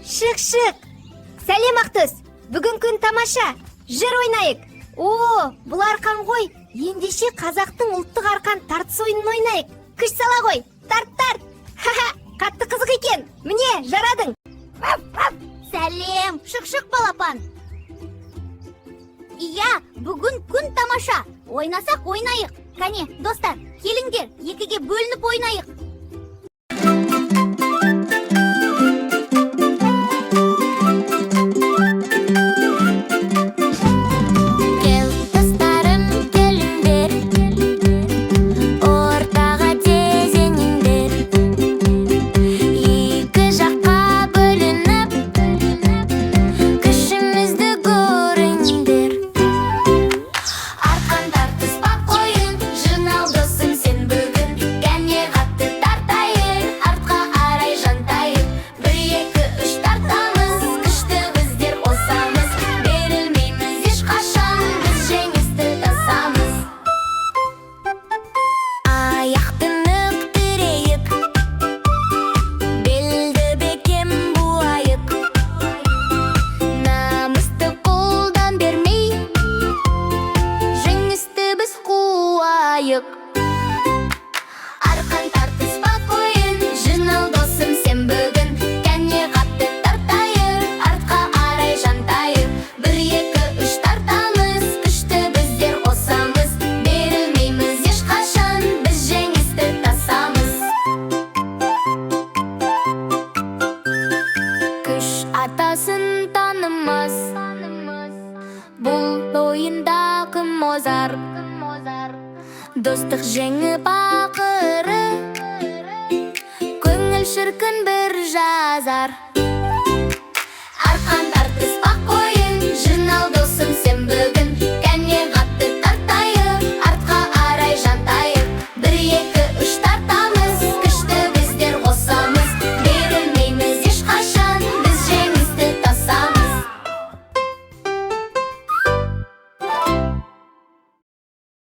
Шык. Сәлем Ақтөс. Бүгін күн тамаша. Жыр ойнайық. Бұл арқан ғой. Ендеше қазақтың ұлттық арқан тартыс ойынын ойнайық. Күш сала ғой. Тарт. Қатты қызық екен. Міне, жарадың. Сәлем, шық балапан. Иә, бүгін күн тамаша. Ойнасақ ойнайық. Кәне, достар, келіңдер, екіге бөлініп ойнайық. Арқан тартыспақ ойын, жинал досым сен бүгін. Кәне қатты тартайық, артқа арай жантайық. 1-2-3 тартамыз, күшті біздер қосамыз. Берілмейміз ешқашан, біз жеңісті тасамыз. Күш атасын танымыз, бұл ойында кім озар? Достық жеңіп ақыры, көңіл шіркін бір жазар. Арқан